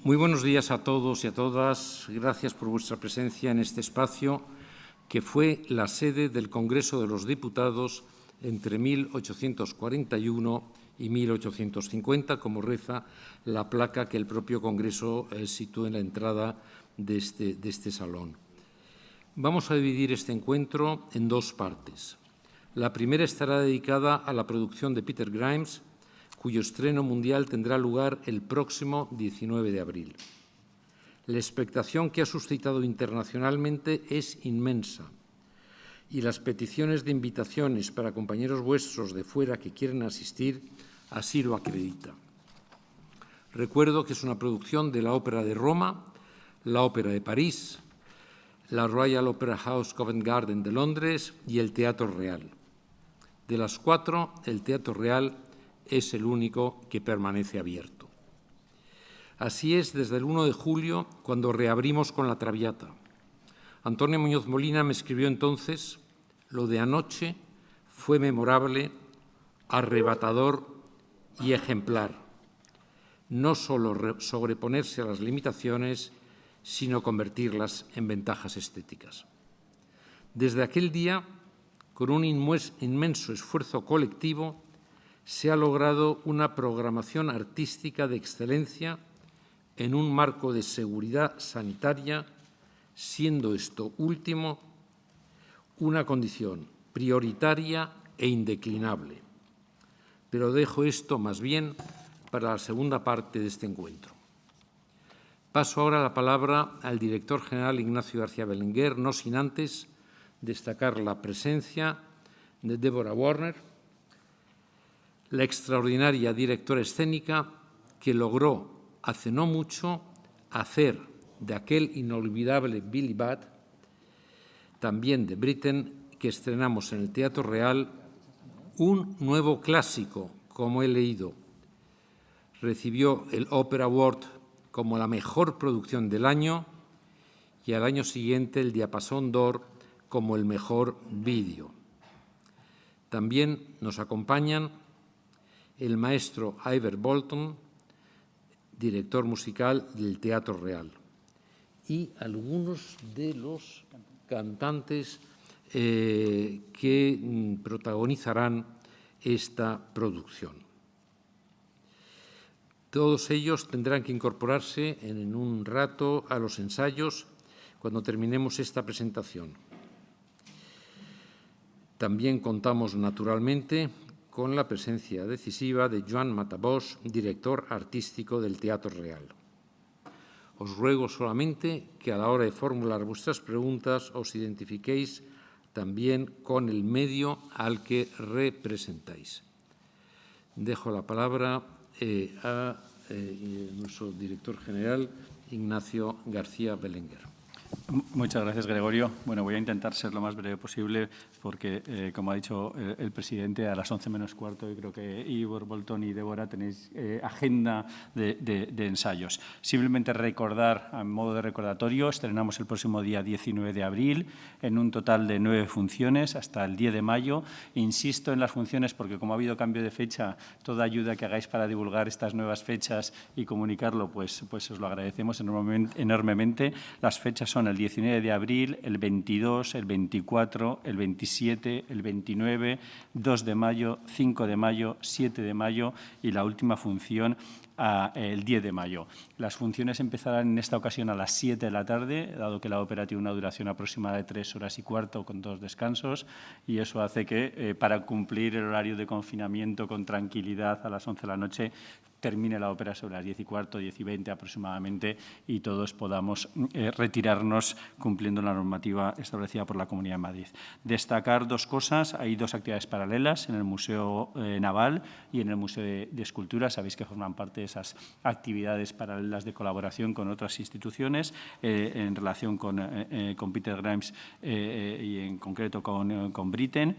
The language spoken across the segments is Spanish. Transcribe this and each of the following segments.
Muy buenos días a todos y a todas. Gracias por vuestra presencia en este espacio que fue la sede del Congreso de los Diputados entre 1841 y 1850, como reza la placa que el propio Congreso sitúa en la entrada de este salón. Vamos a dividir este encuentro en dos partes. La primera estará dedicada a la producción de Peter Grimes, cuyo estreno mundial tendrá lugar el próximo 19 de abril. La expectación que ha suscitado internacionalmente es inmensa y las peticiones de invitaciones para compañeros vuestros de fuera que quieren asistir así lo acredita. Recuerdo que es una producción de la Ópera de Roma, la Ópera de París, la Royal Opera House Covent Garden de Londres y el Teatro Real. De las cuatro, el Teatro Real es el único que permanece abierto. Así es desde el 1 de julio, cuando reabrimos con la Traviata. Antonio Muñoz Molina me escribió entonces: lo de anoche fue memorable, arrebatador y ejemplar. No solo sobreponerse a las limitaciones, sino convertirlas en ventajas estéticas. Desde aquel día, con un inmenso esfuerzo colectivo, se ha logrado una programación artística de excelencia en un marco de seguridad sanitaria, siendo esto último una condición prioritaria e indeclinable. Pero dejo esto más bien para la segunda parte de este encuentro. Paso ahora la palabra al director general Ignacio García Belenguer, no sin antes destacar la presencia de Deborah Warner, la extraordinaria directora escénica que logró hace no mucho hacer de aquel inolvidable Billy Budd, también de Britten, que estrenamos en el Teatro Real, un nuevo clásico, como he leído. Recibió el Opera Award como la mejor producción del año y al año siguiente el Diapasón d'Or como el mejor vídeo. También nos acompañan el maestro Ivor Bolton, director musical del Teatro Real, y algunos de los cantantes que protagonizarán esta producción. Todos ellos tendrán que incorporarse en un rato a los ensayos cuando terminemos esta presentación. También contamos, naturalmente, con la presencia decisiva de Joan Matabós, director artístico del Teatro Real. Os ruego solamente que a la hora de formular vuestras preguntas os identifiquéis también con el medio al que representáis. Dejo la palabra a nuestro director general, Ignacio García Belenguer. Muchas gracias, Gregorio. Bueno, voy a intentar ser lo más breve posible porque, como ha dicho el presidente, a las 11 menos cuarto, yo creo que Ivor, Bolton y Débora tenéis agenda de ensayos. Simplemente recordar, a modo de recordatorio, estrenamos el próximo día 19 de abril en un total de 9 funciones hasta el 10 de mayo. Insisto en las funciones porque, como ha habido cambio de fecha, toda ayuda que hagáis para divulgar estas nuevas fechas y comunicarlo, pues os lo agradecemos enormemente. Las fechas son el 19 de abril, el 22, el 24, el 27, el 29, 2 de mayo, 5 de mayo, 7 de mayo y la última función el 10 de mayo. Las funciones empezarán en esta ocasión a las 7 de la tarde, dado que la ópera tiene una duración aproximada de 3 horas y cuarto con 2 descansos, y eso hace que para cumplir el horario de confinamiento con tranquilidad a las 11 de la noche termine la ópera sobre las 10 y cuarto, 10 y 20 aproximadamente, y todos podamos retirarnos cumpliendo la normativa establecida por la Comunidad de Madrid. Destacar dos cosas: hay dos actividades paralelas en el Museo Naval y en el Museo de Escultura. Sabéis que forman parte de esas actividades paralelas de colaboración con otras instituciones en relación con Peter Grimes y en concreto con Britten.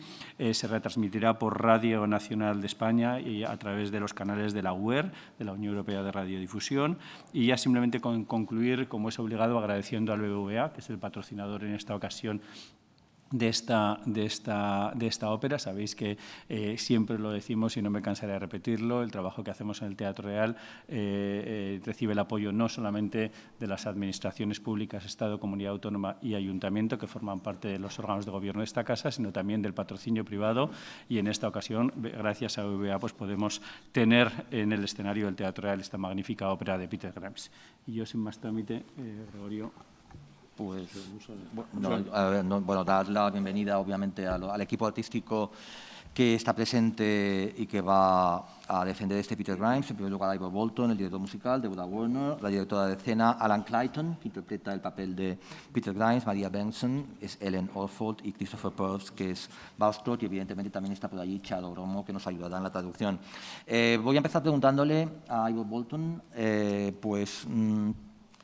Se retransmitirá por Radio Nacional de España y a través de los canales de la UER, de la Unión Europea de Radiodifusión. Y ya simplemente concluir, como es obligado, agradeciendo al BBVA, que es el patrocinador en esta ocasión de esta ópera. Sabéis que siempre lo decimos y no me cansaré de repetirlo, el trabajo que hacemos en el Teatro Real recibe el apoyo no solamente de las administraciones públicas, Estado, Comunidad Autónoma y Ayuntamiento, que forman parte de los órganos de gobierno de esta casa, sino también del patrocinio privado, y en esta ocasión, gracias a VA, pues podemos tener en el escenario del Teatro Real esta magnífica ópera de Peter Grimes. Y yo, sin más trámite, Gregorio. Pues, bueno, dar la bienvenida, obviamente, al equipo artístico que está presente y que va a defender este Peter Grimes. En primer lugar, a Ivor Bolton, el director musical, Deborah Warner, la directora de escena, Alan Clayton, que interpreta el papel de Peter Grimes, Maria Benson, es Ellen Orford, y Christopher Purcell, que es Balstrot, y evidentemente también está por allí Charo Romo, que nos ayudará en la traducción. Voy a empezar preguntándole a Ivor Bolton,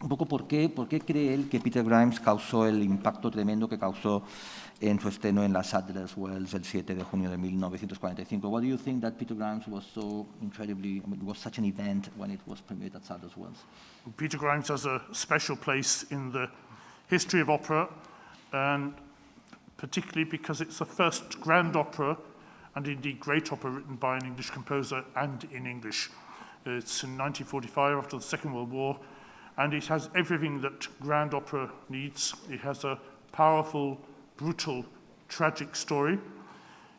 un poco por qué cree él que Peter Grimes causó el impacto tremendo que causó en su estreno en la Sadler's Wells el 7 de junio de 1945. What do you think that Peter Grimes was so incredibly, was such an event when it was premiered at Sadler's Wells? Peter Grimes has a special place in the history of opera, and particularly because it's the first grand opera, and indeed great opera, written by an English composer and in English. It's in 1945, after the Second World War, and it has everything that grand opera needs. It has a powerful, brutal, tragic story.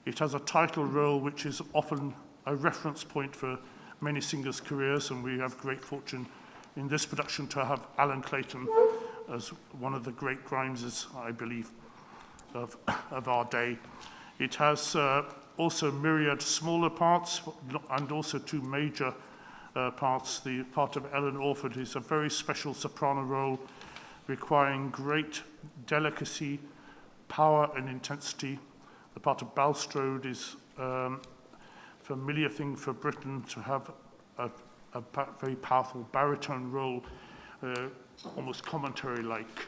It has a title role which is often a reference point for many singers' careers, and we have great fortune in this production to have Alan Clayton as one of the great Grimeses, I believe, of our day. It has also myriad smaller parts and also two major parts. The part of Ellen Orford is a very special soprano role requiring great delicacy, power and intensity. The part of Balstrode is a familiar thing for Britain to have a very powerful baritone role, almost commentary-like.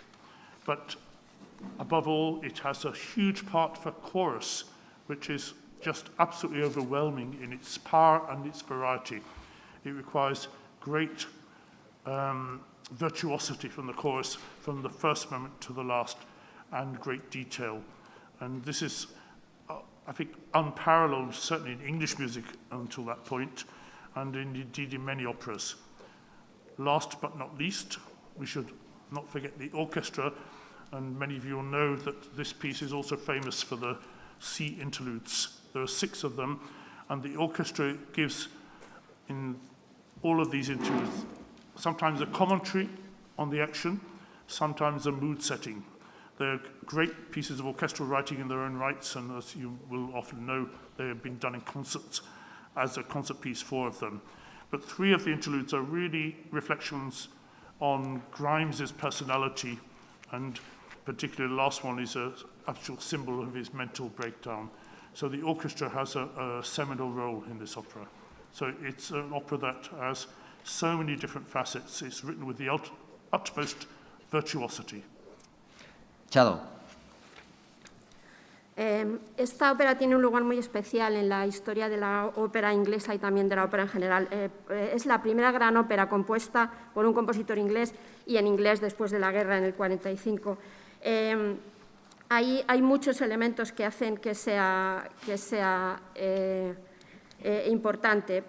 But above all, it has a huge part for chorus, which is just absolutely overwhelming in its power and its variety. It requires great virtuosity from the chorus, from the first moment to the last, and great detail. And this is, I think, unparalleled, certainly in English music until that point, and indeed in many operas. Last but not least, we should not forget the orchestra, and many of you will know that this piece is also famous for the sea interludes. There are 6 of them, and the orchestra gives, in all of these interludes, sometimes a commentary on the action, sometimes a mood setting. They're great pieces of orchestral writing in their own rights, and as you will often know, they have been done in concerts as a concert piece, 4 of them. But 3 of the interludes are really reflections on Grimes's personality, and particularly the last one is an actual symbol of his mental breakdown. So the orchestra has a seminal role in this opera. So it's an opera that has so many different facets. It's written with the utmost virtuosity. Chado. Esta ópera tiene un lugar muy especial en la historia de la ópera inglesa y también de la ópera en general. Es la primera gran ópera compuesta por un compositor inglés y en inglés después de la guerra en el 45. Hay muchos elementos que hacen que sea importante.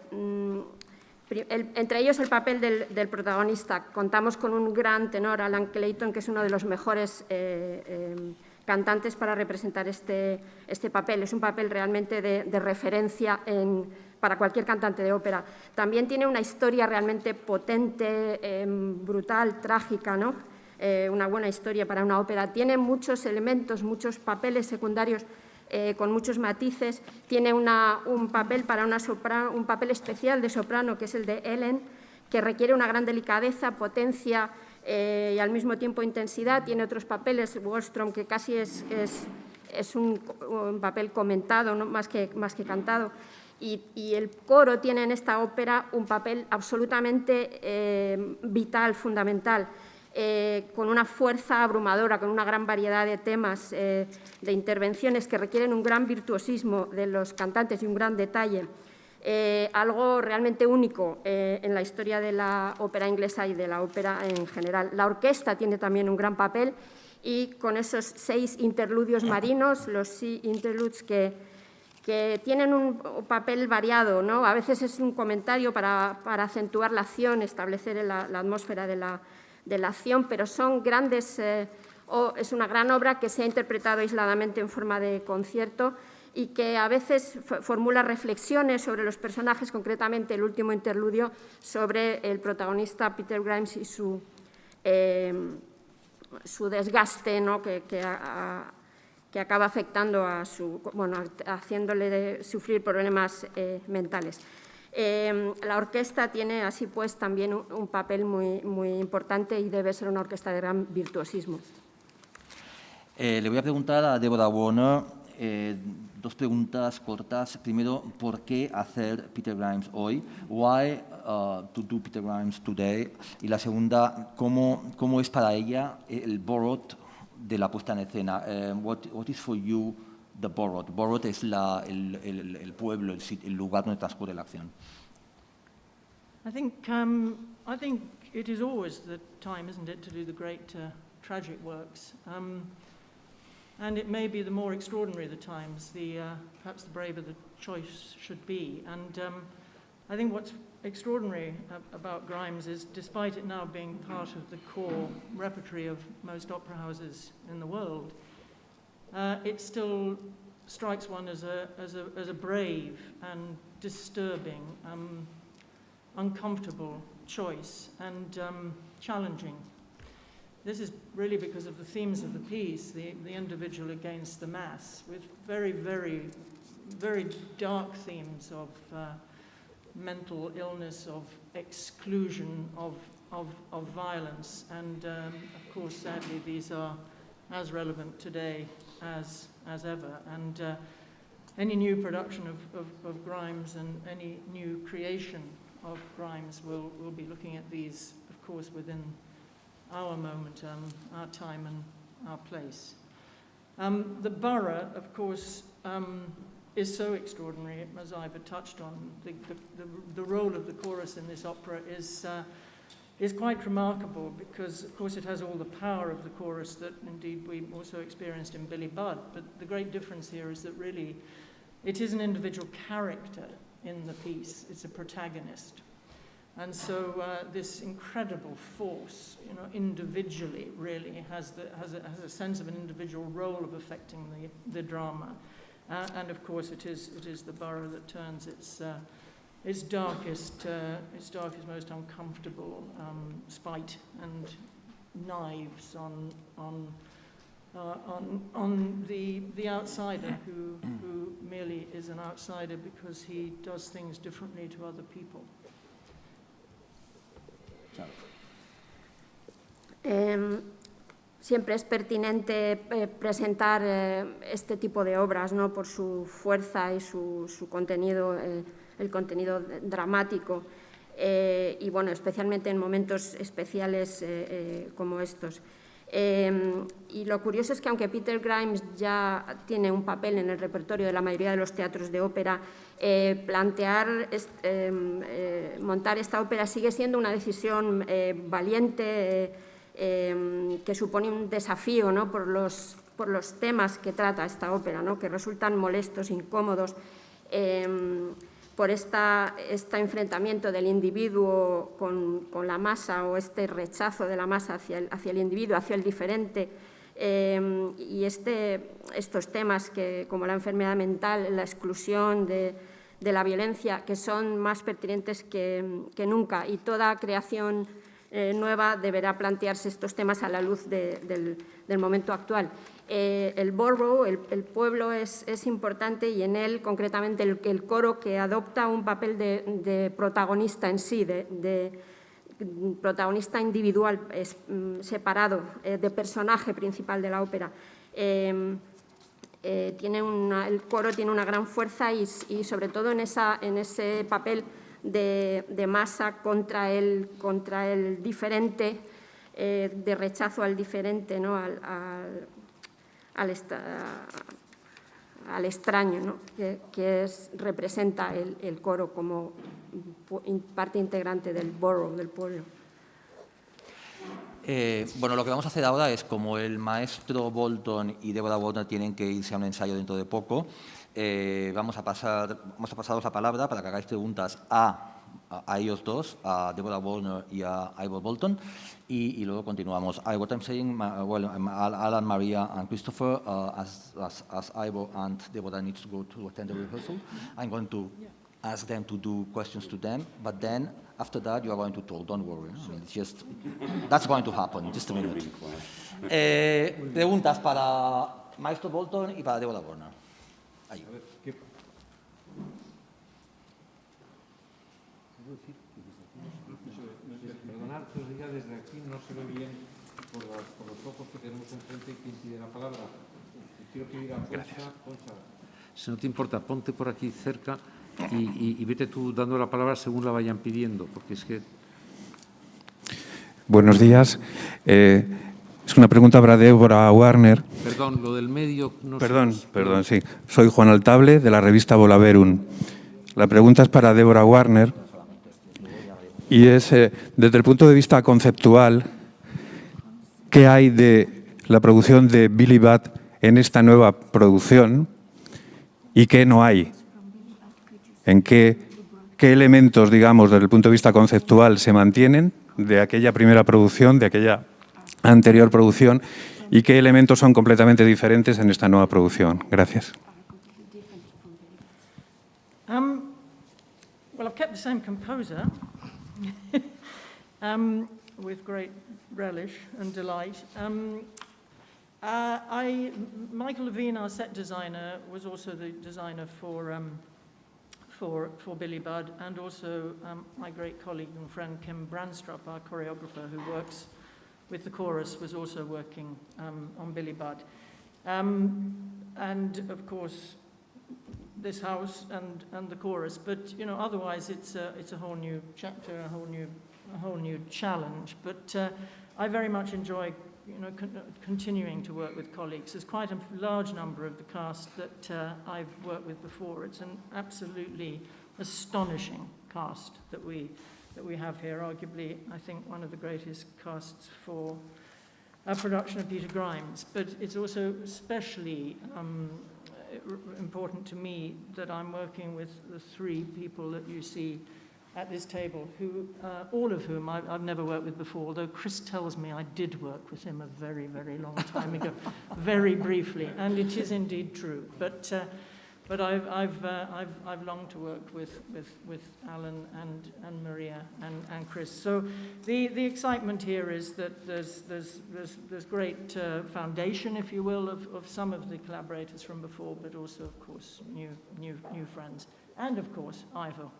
Entre ellos el papel del protagonista. Contamos con un gran tenor, Alan Clayton, que es uno de los mejores cantantes para representar este papel. Es un papel realmente de referencia para cualquier cantante de ópera. También tiene una historia realmente potente, brutal, trágica, ¿no? Una buena historia para una ópera. Tiene muchos elementos, muchos papeles secundarios con muchos matices. Tiene un papel para una soprano, un papel especial de soprano, que es el de Ellen, que requiere una gran delicadeza, potencia y al mismo tiempo intensidad. Tiene otros papeles, Wallström, que casi es un papel comentado, ¿no? más que cantado. Y el coro tiene en esta ópera un papel absolutamente vital, fundamental. Con una fuerza abrumadora, con una gran variedad de temas, de intervenciones que requieren un gran virtuosismo de los cantantes y un gran detalle. Algo realmente único en la historia de la ópera inglesa y de la ópera en general. La orquesta tiene también un gran papel y con esos 6 interludios marinos, los sea interludes, que tienen un papel variado, ¿no? A veces es un comentario para acentuar la acción, establecer la atmósfera de la acción, pero son grandes, es una gran obra que se ha interpretado aisladamente en forma de concierto y que a veces formula reflexiones sobre los personajes, concretamente el último interludio sobre el protagonista Peter Grimes y su desgaste, ¿no? que acaba afectando haciéndole sufrir problemas mentales. La orquesta tiene, así pues, también un papel muy importante y debe ser una orquesta de gran virtuosismo. Le voy a preguntar a Deborah Warner 2 preguntas cortas. Primero, ¿por qué hacer Peter Grimes hoy? Why to do Peter Grimes today? Y la segunda, ¿cómo es para ella el borrowed de la puesta en escena? What is for you the borrowed? Borrowed es el pueblo, el lugar donde transcurre la acción. I think it is always the time, isn't it, to do the great tragic works. And it may be the more extraordinary the times, perhaps the braver the choice should be. And I think what's extraordinary about Grimes is, despite it now being part of the core repertory of most opera houses in the world, it still strikes one as a brave and disturbing, uncomfortable choice and challenging. This is really because of the themes of the piece, the individual against the mass, with very, very, very dark themes of mental illness, of exclusion, of violence. And of course, sadly, these are as relevant today as ever. And any new production of Grimes and any new creation of Grimes will be looking at these, of course, within our moment, our time and our place. The borough, of course, is so extraordinary, as I've touched on. The role of the chorus in this opera is quite remarkable because, of course, it has all the power of the chorus that, indeed, we also experienced in Billy Budd. But the great difference here is that really it is an individual character in the piece. It's a protagonist. And so this incredible force, individually really has a sense of an individual role of affecting the drama. And of course it is the borough that turns its darkest, most uncomfortable spite and knives on the outsider who merely is an outsider because he does things differently to other people. Siempre es pertinente presentar este tipo de obras, ¿no? Por su fuerza y su contenido, el contenido dramático, y bueno, especialmente en momentos especiales como estos. Y lo curioso es que aunque Peter Grimes ya tiene un papel en el repertorio de la mayoría de los teatros de ópera, montar esta ópera sigue siendo una decisión valiente, que supone un desafío, ¿no? por los temas que trata esta ópera, ¿no? Que resultan molestos, incómodos, por este enfrentamiento del individuo con la masa, o este rechazo de la masa hacia el individuo, hacia el diferente, y estos temas como la enfermedad mental, la exclusión de la violencia, que son más pertinentes que nunca, y toda creación nueva deberá plantearse estos temas a la luz del momento actual. El borough, el pueblo, es importante, y en él concretamente el coro, que adopta un papel de protagonista en sí, de protagonista individual, separado, de personaje principal de la ópera. El coro tiene una gran fuerza y sobre todo en ese papel de masa contra el diferente, de rechazo al diferente, ¿no? al extraño, ¿no? que representa el coro como parte integrante del borough, del pueblo. Bueno, lo que vamos a hacer ahora es, como el maestro Bolton y Deborah Warner tienen que irse a un ensayo dentro de poco, vamos a pasaros la palabra para que hagáis preguntas a ellos dos, a Deborah Warner y a Ivor Bolton, y luego continuamos. What I'm saying, well, Alan, Maria, and Christopher, as Ivor and Deborah needs to go to attend the rehearsal, I'm going to ask them to do questions to them, but then after that you are going to talk. Don't worry. I mean, it's just that's going to happen. Just a minute. Preguntas para Maestro Bolton y para Deborah Warner. Ahí. Perdonad que os diga, desde aquí no se ve bien por los ojos que tenemos enfrente quién pide la palabra. Quiero pedir a Concha. Si no te importa, ponte por aquí cerca y vete tú dando la palabra según la vayan pidiendo, porque es que... Buenos días. Es una pregunta para Deborah Warner. Perdón, lo del medio... No Perdón, sí. Soy Juan Altable, de la revista Volaverum. La pregunta es para Deborah Warner y es, desde el punto de vista conceptual, ¿qué hay de la producción de Billy Budd en esta nueva producción y qué no hay? ¿En qué elementos, digamos, desde el punto de vista conceptual se mantienen de aquella primera producción, de aquella anterior producción, y qué elementos son completamente diferentes en esta nueva producción? Gracias. Well, I've kept the same composer with great relish and delight. Michael Levine, our set designer, was also the designer for Billy Budd, and also my great colleague and friend Kim Brandstrup, our choreographer who works with the chorus, was also working on Billy Budd. And of course, this house and the chorus, but you know, otherwise it's a whole new chapter, a whole new challenge. But I very much enjoy, you know, continuing to work with colleagues. There's quite a large number of the cast that I've worked with before. It's an absolutely astonishing cast that we have here. Arguably, I think one of the greatest casts for a production of Peter Grimes. But it's also especially important to me that I'm working with the three people that you see at this table, who, all of whom I've never worked with before, although Chris tells me I did work with him a very, very long time ago, very briefly, and it is indeed true. But I've longed to work with Alan and Maria and Chris. So the excitement here is that there's great foundation, if you will, of some of the collaborators from before, but also, of course, new friends, and of course, Ivor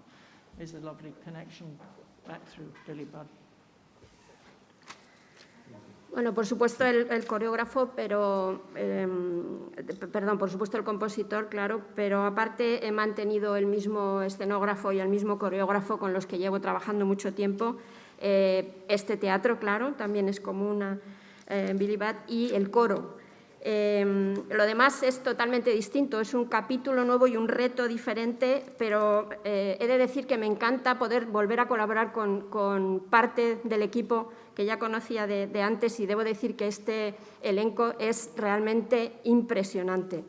is a lovely connection back through Billy Budd. Bueno, por supuesto el coreógrafo, pero, perdón, por supuesto el compositor, claro, pero aparte he mantenido el mismo escenógrafo y el mismo coreógrafo con los que llevo trabajando mucho tiempo. Este teatro, claro, también es común a Billy Budd, y el coro. Lo demás es totalmente distinto, es un capítulo nuevo y un reto diferente, pero he de decir que me encanta poder volver a colaborar con parte del equipo que ya conocía de antes, y debo decir que este elenco es realmente impresionante.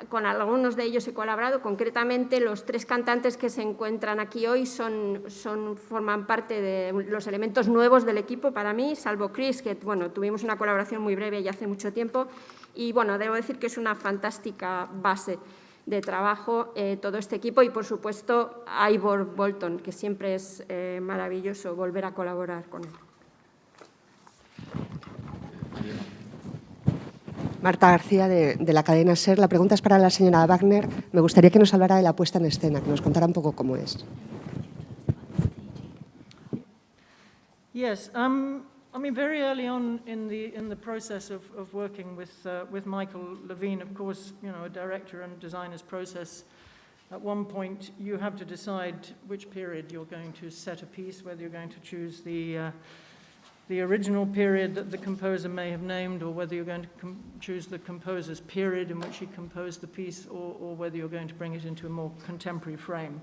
Con algunos de ellos he colaborado, concretamente los tres cantantes que se encuentran aquí hoy forman parte de los elementos nuevos del equipo para mí, salvo Chris, que bueno, tuvimos una colaboración muy breve y hace mucho tiempo, y bueno, debo decir que es una fantástica base de trabajo todo este equipo, y por supuesto Ivor Bolton, que siempre es maravilloso volver a colaborar con él. Marta García, de la cadena SER. La pregunta es para la señora Wagner. Me gustaría que nos hablara de la puesta en escena, que nos contara un poco cómo es. Yes, I mean, very early on in the process of working with Michael Levine, of course, you know, a director and designer's process. At one point, you have to decide which period you're going to set a piece, whether you're going to choose the original period that the composer may have named, or whether you're going to choose the composer's period in which he composed the piece, or whether you're going to bring it into a more contemporary frame.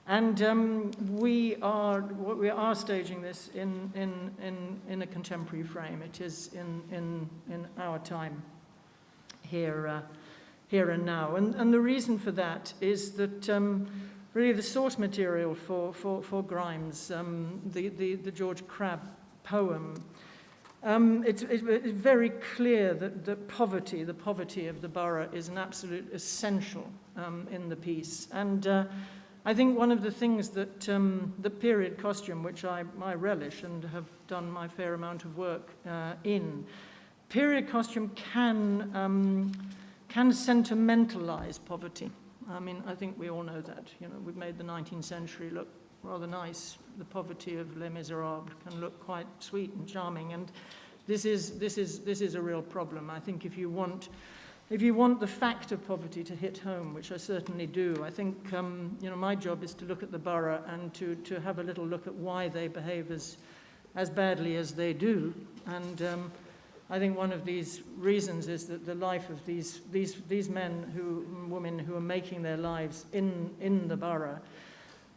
And we are staging this in a contemporary frame. It is in our time here and now. And the reason for that is that really the source material for Grimes, the George Crabbe poem, it's very clear that the poverty of the borough is an absolute essential in the piece. And I think one of the things that the period costume, which I relish and have done my fair amount of work in, period costume can sentimentalize poverty. I mean, I think we all know that. You know, we've made the 19th century look rather nice. The poverty of Les Miserables can look quite sweet and charming, and this is a real problem. I think if you want the fact of poverty to hit home, which I certainly do, I think you know, my job is to look at the borough and to have a little look at why they behave as badly as they do. And I think one of these reasons is that the life of these men women who are making their lives in the borough,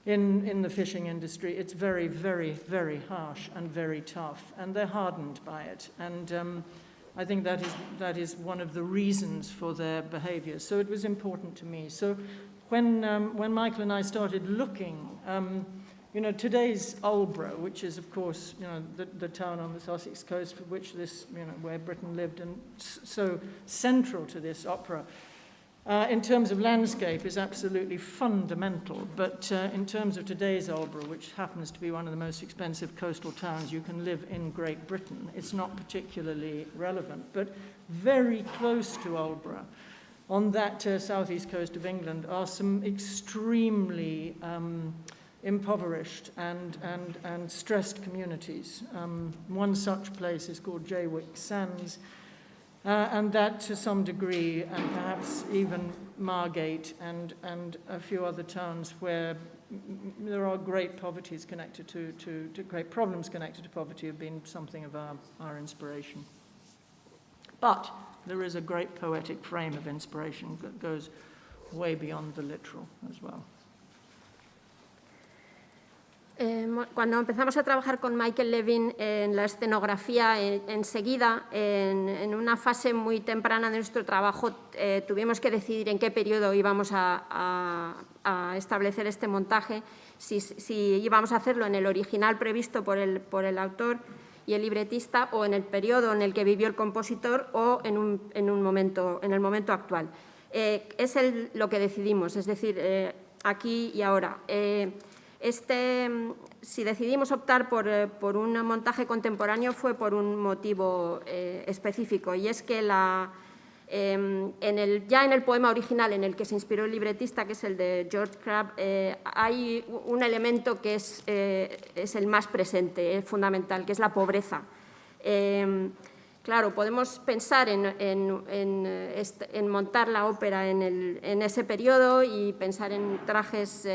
in the fishing industry, it's very, very, very harsh and very tough, and they're hardened by it. And I think that is one of the reasons for their behaviour. So it was important to me. So when Michael and I started looking, you know, today's Aldborough, which is, of course, you know, the town on the Sussex coast for which this, you know, where Britten lived, and so central to this opera, in terms of landscape is absolutely fundamental. But in terms of today's Aldborough, which happens to be one of the most expensive coastal towns you can live in Great Britain, it's not particularly relevant. But very close to Aldborough, on that southeast coast of England, are some extremely impoverished and stressed communities. One such place is called Jaywick Sands, and that to some degree, and perhaps even Margate and a few other towns where there are great poverties connected to great problems connected to poverty, have been something of our inspiration. But there is a great poetic frame of inspiration that goes way beyond the literal as well. Cuando empezamos a trabajar con Michael Levin en la escenografía, enseguida, en una fase muy temprana de nuestro trabajo, tuvimos que decidir en qué periodo íbamos a establecer este montaje, si íbamos a hacerlo en el original previsto por el autor y el libretista, o en el periodo en el que vivió el compositor, o en el momento actual. Es lo que decidimos, es decir, aquí y ahora. Si decidimos optar por un montaje contemporáneo fue por un motivo específico, y es que ya en el poema original en el que se inspiró el libretista, que es el de George Crabbe, hay un elemento que es el más presente, es fundamental, que es la pobreza. Claro, podemos pensar en montar la ópera en ese periodo y pensar en trajes,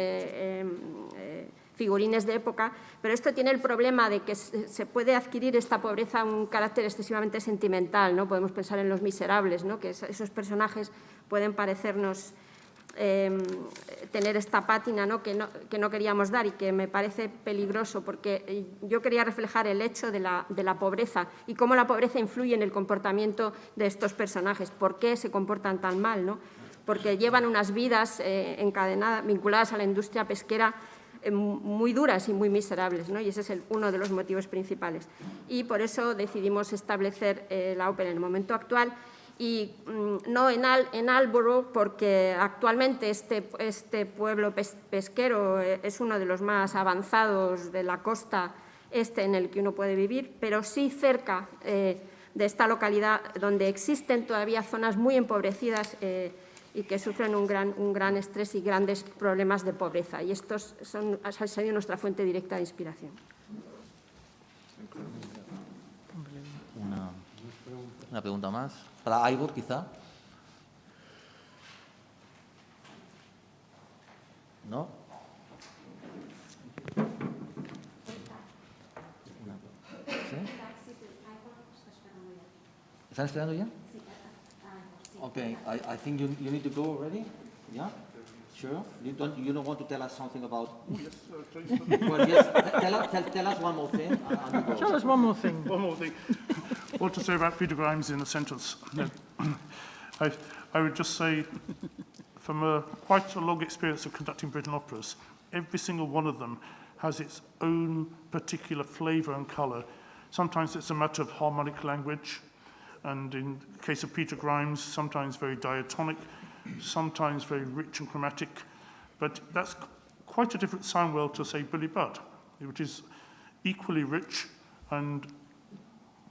figurines de época, pero esto tiene el problema de que se puede adquirir esta pobreza un carácter excesivamente sentimental, ¿no? Podemos pensar en Los Miserables, ¿no? Que esos personajes pueden parecernos tener esta pátina, ¿no? Que no queríamos dar, y que me parece peligroso, porque yo quería reflejar el hecho de la pobreza y cómo la pobreza influye en el comportamiento de estos personajes, por qué se comportan tan mal, ¿no? Porque llevan unas vidas encadenadas, vinculadas a la industria pesquera, muy duras y muy miserables, ¿no? Y ese es uno de los motivos principales. Y por eso decidimos establecer la ópera en el momento actual, y no en Aldborough, porque actualmente este pueblo pesquero es uno de los más avanzados de la costa este en el que uno puede vivir, pero sí cerca de esta localidad, donde existen todavía zonas muy empobrecidas y que sufren un gran estrés y grandes problemas de pobreza. Y estos han sido nuestra fuente directa de inspiración. Una pregunta más. Para Ivor, quizá. ¿No? ¿Sí? ¿Están esperando ya? Okay, I think you need to go already. Yeah? Sure? You don't want to tell us something about... Yes, Well, yes, tell us one more thing. Tell us one more thing. one more thing. What to say about Peter Grimes in a sentence? No. I would just say, from quite a long experience of conducting Britten operas, every single one of them has its own particular flavour and colour. Sometimes it's a matter of harmonic language, and in the case of Peter Grimes, sometimes very diatonic, sometimes very rich and chromatic, but that's quite a different sound world to, say, Billy Budd, which is equally rich and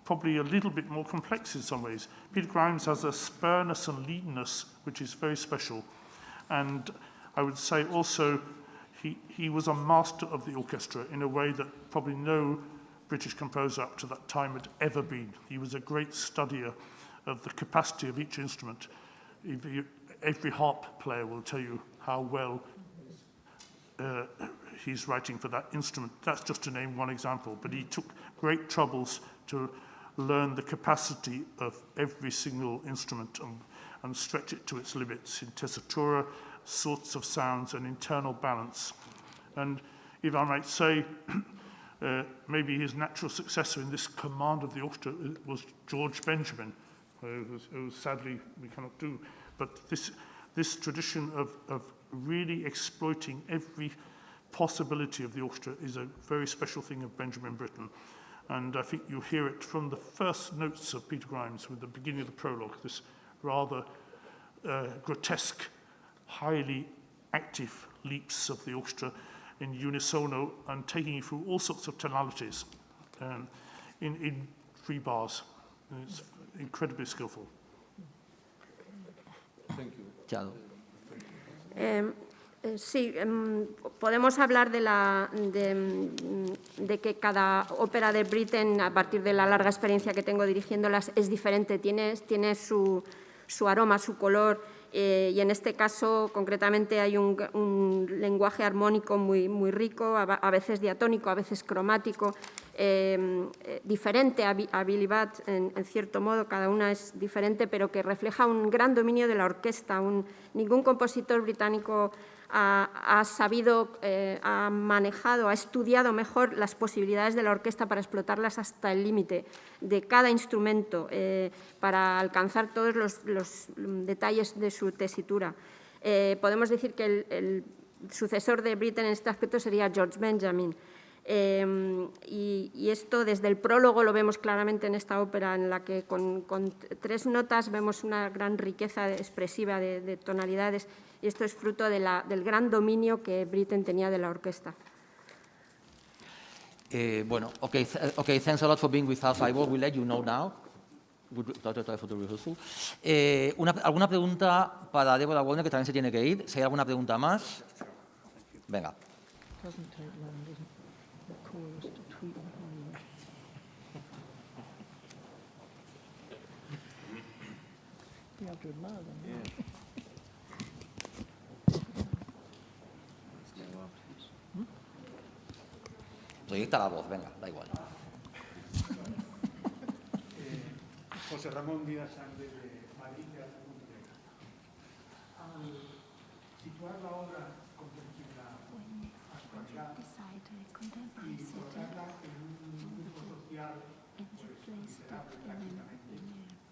probably a little bit more complex in some ways. Peter Grimes has a spareness and leanness, which is very special. And I would say also he was a master of the orchestra in a way that probably no British composer up to that time had ever been. He was a great studier of the capacity of each instrument. Every harp player will tell you how well he's writing for that instrument. That's just to name one example, but he took great troubles to learn the capacity of every single instrument and stretch it to its limits in tessitura, sorts of sounds, and internal balance. And if I might say, maybe his natural successor in this command of the orchestra was George Benjamin, who sadly we cannot do. But this tradition of really exploiting every possibility of the orchestra is a very special thing of Benjamin Britten. And I think you hear it from the first notes of Peter Grimes with the beginning of the prologue, this rather grotesque, highly active leaps of the orchestra in unisono and taking you through all sorts of tonalities in 3 bars. And it's incredibly skillful. Thank you. Chado. Sí, podemos hablar de que cada ópera de Britten, a partir de la larga experiencia que tengo dirigiéndolas, es diferente, tiene su aroma, su color, y en este caso, concretamente, hay un lenguaje armónico muy rico, a veces diatónico, a veces cromático, diferente a Billy Budd, en cierto modo, cada una es diferente, pero que refleja un gran dominio de la orquesta. Ningún compositor británico ha sabido, ha manejado, ha estudiado mejor las posibilidades de la orquesta para explotarlas hasta el límite de cada instrumento, para alcanzar todos los detalles de su tesitura. Podemos decir que el sucesor de Britten en este aspecto sería George Benjamin. Y esto desde el prólogo lo vemos claramente en esta ópera, en la que con 3 notas vemos una gran riqueza expresiva de tonalidades, y esto es fruto del gran dominio que Britten tenía de la orquesta. Bueno, okay, thanks a lot for being with us, Ivor. We'll let you know now. For the rehearsal. ¿Alguna pregunta para Deborah Warner, que también se tiene que ir? Si hay alguna pregunta más. Venga. Proyecta la voz, venga, da igual. José Ramón Díaz Sánchez de Madrid, de al situar la obra en la actualidad y colocarla en un grupo social considerable prácticamente,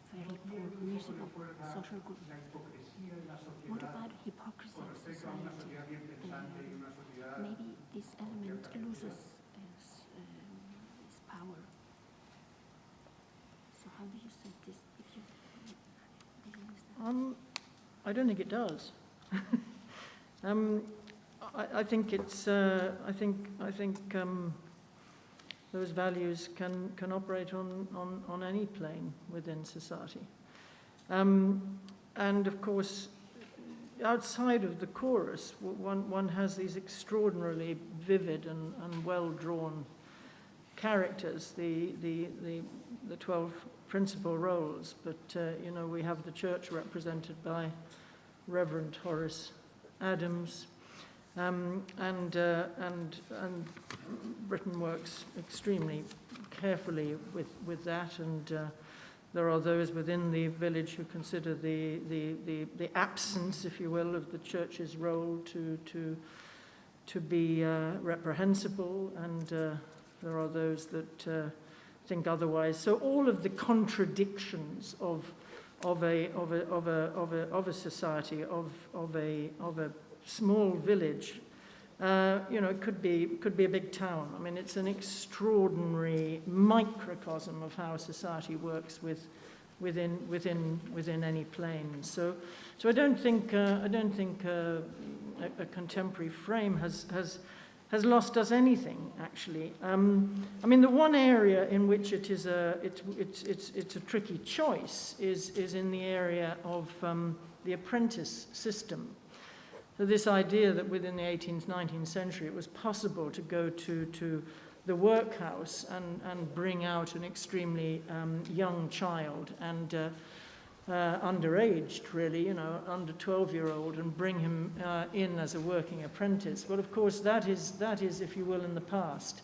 ¿cómo se recuerda la hipocresía de la sociedad con respecto a una sociedad bien pensante y una sociedad I don't think it does. I think it's. I think those values can operate on any plane within society, and of course, outside of the chorus, one has these extraordinarily vivid and well drawn characters. The 12 principal roles, but you know, we have the church represented by Reverend Horace Adams, and Britten works extremely carefully with that, and There are those within the village who consider the absence, if you will, of the church's role to be reprehensible, and there are those that think otherwise. So all of the contradictions of a society, of a small village, it could be a big town. I mean, it's an extraordinary microcosm of how society works within any plane. So I don't think a contemporary frame has lost us anything, actually. I mean, the one area in which it's a tricky choice is in the area of the apprentice system. So this idea that within the 18th, 19th century it was possible to go to the workhouse and bring out an extremely young child and underaged, really, under 12-year-old, and bring him in as a working apprentice. Well, of course, that is, if you will, in the past.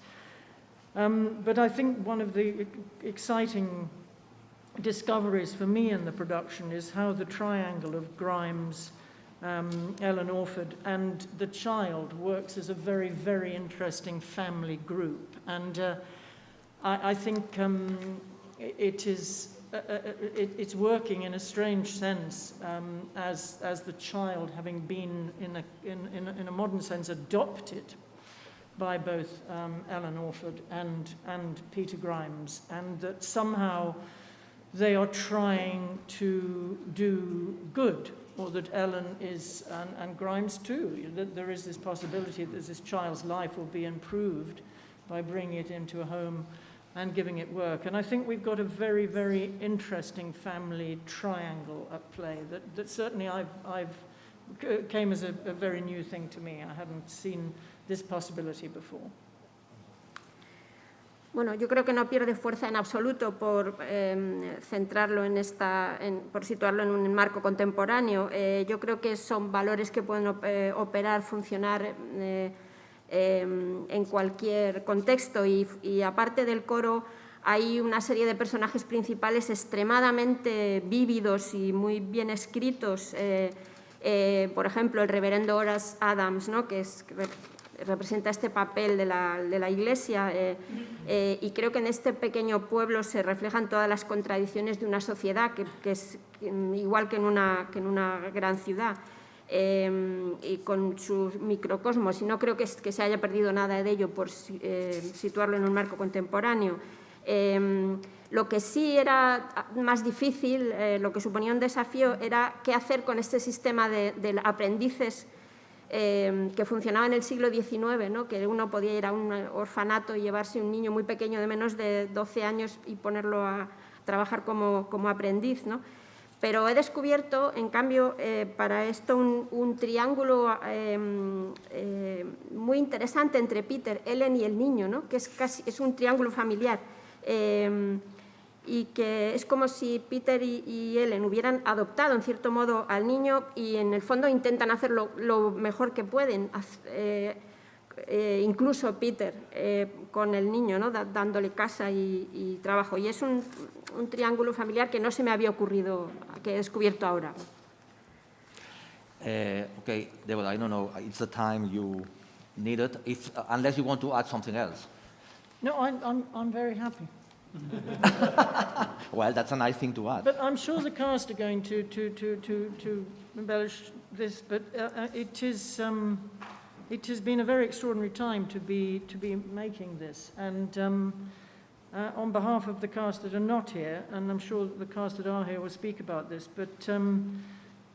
But I think one of the exciting discoveries for me in the production is how the triangle of Grimes, Ellen Orford, and the child works as a very, very interesting family group. And I think it's working in a strange sense as the child having been in a modern sense adopted by both Ellen Orford and Peter Grimes, and that somehow they are trying to do good, or that Ellen is, and Grimes too, that there is this possibility that this child's life will be improved by bringing it into a home and giving it work. And I think we've got a very, very interesting family triangle at play that certainly came as a very new thing to me. I hadn't seen this possibility before. Bueno, yo creo que no pierde fuerza en absoluto por centrarlo por situarlo en un marco contemporáneo. Yo creo que son valores que pueden operar, funcionar en cualquier contexto, y aparte del coro hay una serie de personajes principales extremadamente vívidos y muy bien escritos. Por ejemplo, el reverendo Horace Adams, ¿no? que representa este papel de la Iglesia, y creo que en este pequeño pueblo se reflejan todas las contradicciones de una sociedad que es igual que en una gran ciudad, y con sus microcosmos, y no creo que se haya perdido nada de ello por situarlo en un marco contemporáneo. Lo que sí era más difícil, lo que suponía un desafío, era qué hacer con este sistema de aprendices que funcionaba en el siglo XIX, ¿no? Que uno podía ir a un orfanato y llevarse un niño muy pequeño de menos de 12 años y ponerlo a trabajar como aprendiz, ¿no? Pero he descubierto, en cambio, para esto un triángulo muy interesante entre Peter, Ellen y el niño, ¿no? Que es un triángulo familiar, y que es como si Peter y Ellen hubieran adoptado en cierto modo al niño, y en el fondo intentan hacerlo lo mejor que pueden, incluso Peter con el niño, ¿no? dándole casa y trabajo. Y es un triángulo familiar que no se me había ocurrido, que he descubierto ahora. Okay, Deborah, I don't know, it's the time you needed, unless you want to add something else. No, I'm very happy. Well, that's a nice thing to add. But I'm sure the cast are going to embellish this. But it has been a very extraordinary time to be making this. And on behalf of the cast that are not here, and I'm sure the cast that are here will speak about this, but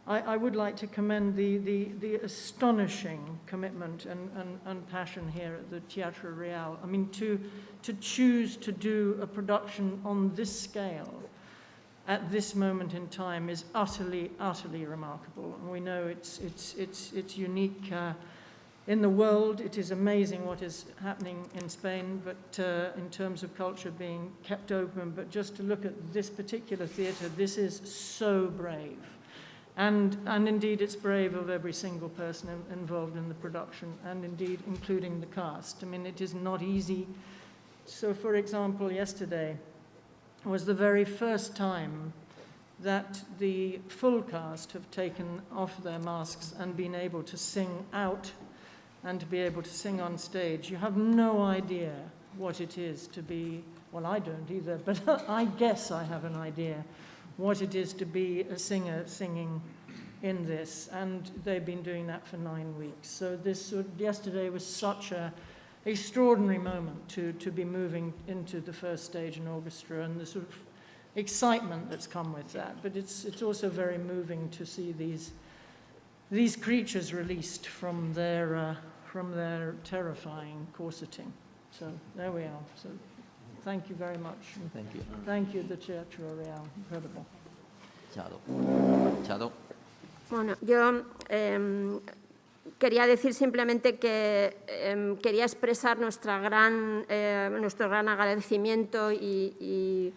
I would like to commend the astonishing commitment and passion here at the Teatro Real. I mean, to choose to do a production on this scale at this moment in time is utterly, utterly remarkable. And we know it's unique in the world. It is amazing what is happening in Spain, but in terms of culture being kept open. But just to look at this particular theatre, this is so brave. And indeed, it's brave of every single person involved in the production, and indeed, including the cast. I mean, it is not easy. So, for example, yesterday, was the very first time that the full cast have taken off their masks and been able to sing out and to be able to sing on stage. You have no idea what it is to be, well, I don't either, but I guess I have an idea what it is to be a singer singing in this, and they've been doing that for 9 weeks. So this yesterday was such an extraordinary moment to be moving into the first stage in orchestra, and the sort of excitement that's come with that. But it's also very moving to see these creatures released from their terrifying corseting. So there we are. So thank you very much. Thank you. Thank you, the Teatro Real. Incredible. Chado. Bueno, yo quería decir simplemente que quería expresar nuestro gran agradecimiento y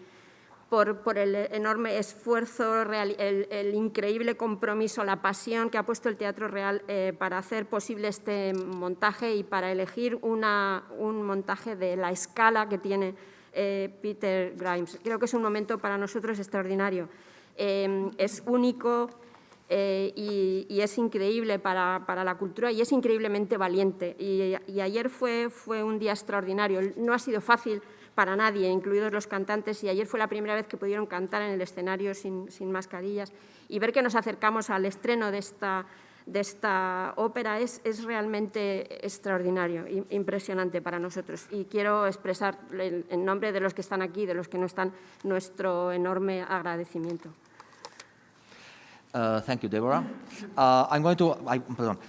por el enorme esfuerzo, el increíble compromiso, la pasión que ha puesto el Teatro Real para hacer posible este montaje y para elegir un montaje de la escala que tiene Peter Grimes. Creo que es un momento para nosotros extraordinario. Es único y es increíble para la cultura y es increíblemente valiente. Y ayer fue un día extraordinario. No ha sido fácil para nadie, incluidos los cantantes, y ayer fue la primera vez que pudieron cantar en el escenario sin mascarillas. Y ver que nos acercamos al estreno de esta ópera es realmente extraordinario, impresionante para nosotros. Y quiero expresar en nombre de los que están aquí, de los que no están, nuestro enorme agradecimiento. Thank you, Deborah.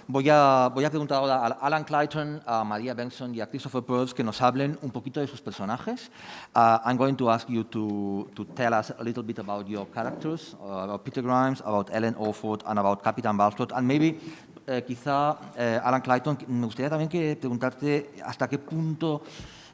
Voy a preguntar ahora a Alan Clayton, a Maria Benson y a Christopher Purcell que nos hablen un poquito de sus personajes. I'm going to ask you to tell us a little bit about your characters, about Peter Grimes, about Ellen Orford, and about Captain Balsford. And maybe, quizá, Alan Clayton, me gustaría también preguntarte hasta qué punto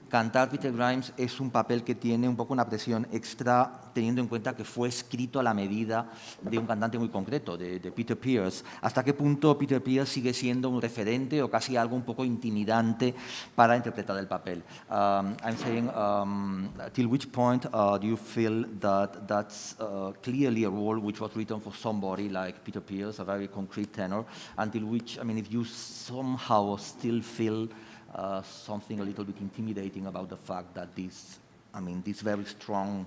cantar Peter Grimes es un papel que tiene un poco una presión extra, teniendo en cuenta que fue escrito a la medida de un cantante muy concreto, de Peter Pears. ¿Hasta qué punto Peter Pears sigue siendo un referente o casi algo un poco intimidante para interpretar el papel? I'm saying, till which point do you feel that that's clearly a role which was written for somebody like Peter Pears, a very concrete tenor, until which, I mean, if you somehow still feel something a little bit intimidating about the fact that this very strong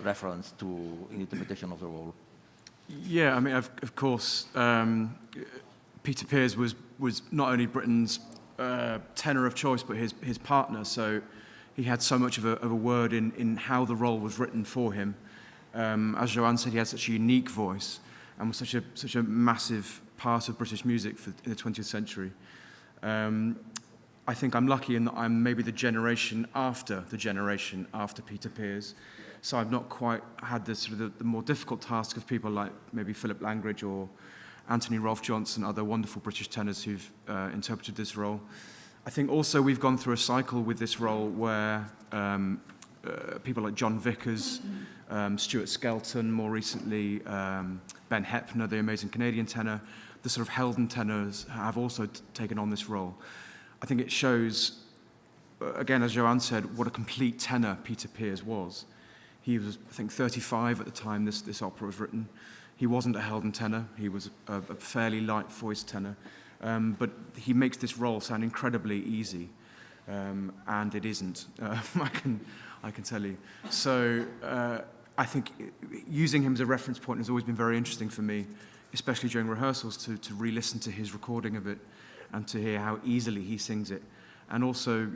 reference to interpretation of the role. Yeah, I mean, of course, Peter Pears was not only Britain's tenor of choice, but his partner. So he had so much of a word in how the role was written for him. As Joanne said, he had such a unique voice and was such a massive part of British music in the 20th century. I think I'm lucky in that I'm maybe the generation after Peter Pears, so I've not quite had the more difficult task of people like maybe Philip Langridge or Anthony Rolfe Johnson, other wonderful British tenors who've interpreted this role. I think also we've gone through a cycle with this role where people like John Vickers, Stuart Skelton, more recently Ben Hepner, the amazing Canadian tenor, the sort of Helden tenors have also taken on this role. I think it shows, again, as Joanne said, what a complete tenor Peter Pears was. He was, I think, 35 at the time this opera was written. He wasn't a Helden tenor. He was a fairly light-voiced tenor. But he makes this role sound incredibly easy, and it isn't, I can tell you. So I think using him as a reference point has always been very interesting for me, especially during rehearsals, to re-listen to his recording of it and to hear how easily he sings it. And also,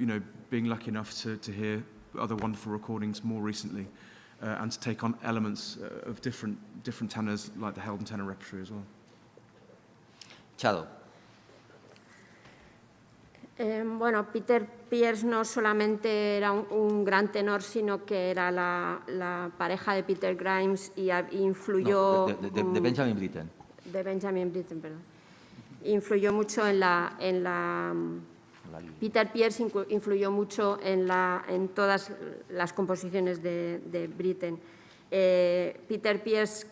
being lucky enough to hear other wonderful recordings more recently and to take on elements of different tenors, like the Helden tenor repertory as well. Chado. Bueno, Peter Pears no solamente era un gran tenor, sino que era la pareja de Peter Grimes y influyó... No, de Benjamin Britten. De Benjamin Britten, perdón. Influyó mucho en la Peter Pears influyó mucho en todas las composiciones de Britten. Peter Pears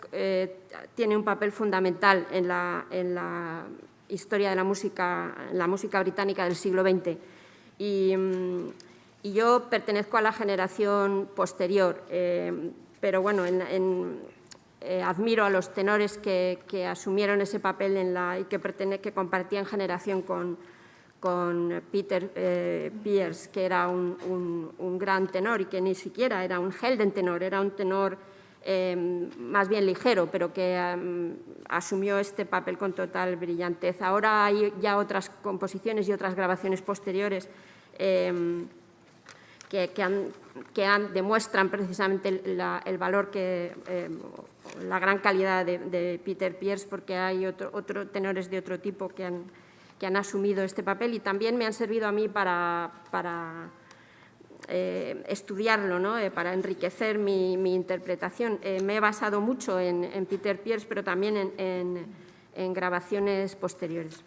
tiene un papel fundamental en la historia de la música británica del siglo XX. Y Y yo pertenezco a la generación posterior, pero bueno, admiro a los tenores que asumieron ese papel y que compartían generación con Peter Purcell, que era un gran tenor y que ni siquiera era un Heldentenor, era un tenor más bien ligero, pero que asumió este papel con total brillantez. Ahora hay ya otras composiciones y otras grabaciones posteriores que demuestran precisamente el valor, la gran calidad de Peter Purcell, porque hay otros tenores de otro tipo que han asumido este papel y también me han servido a mí para estudiarlo, ¿no? Para enriquecer mi interpretación. Me he basado mucho en Peter Purcell, pero también en grabaciones posteriores.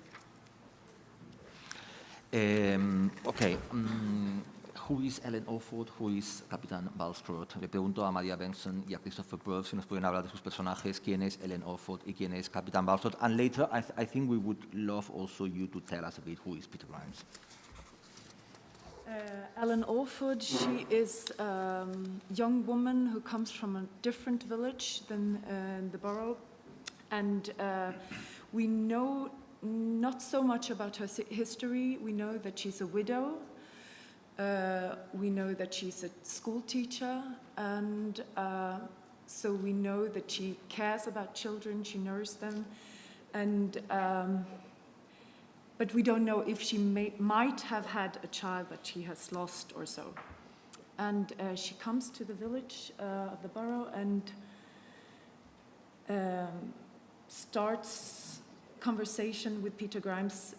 Who is Ellen Orford? Who is Capitán Bulstrode? Le pregunto a Maria Benson y a Christopher Pearl si nos pueden hablar de sus personajes, quién es Ellen Orford y quién es Capitán Bulstrode. And later, I think we would love also you to tell us a bit who is Peter Grimes. Ellen Orford, she is a young woman who comes from a different village than the borough, and we know not so much about her history. We know that she's a widow. We know that she's a school teacher, and so we know that she cares about children, she nourishes them, and but we don't know if she might have had a child that she has lost or so. And she comes to the village of the borough and starts conversation with Peter Grimes,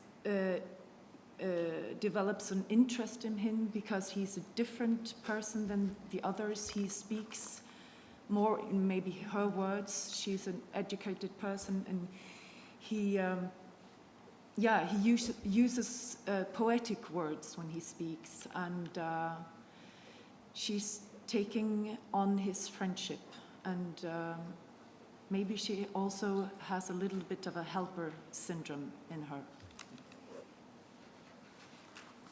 develops an interest in him because he's a different person than the others. He speaks more in maybe her words. She's an educated person, and he uses poetic words when he speaks, and she's taking on his friendship, and maybe she also has a little bit of a helper syndrome in her.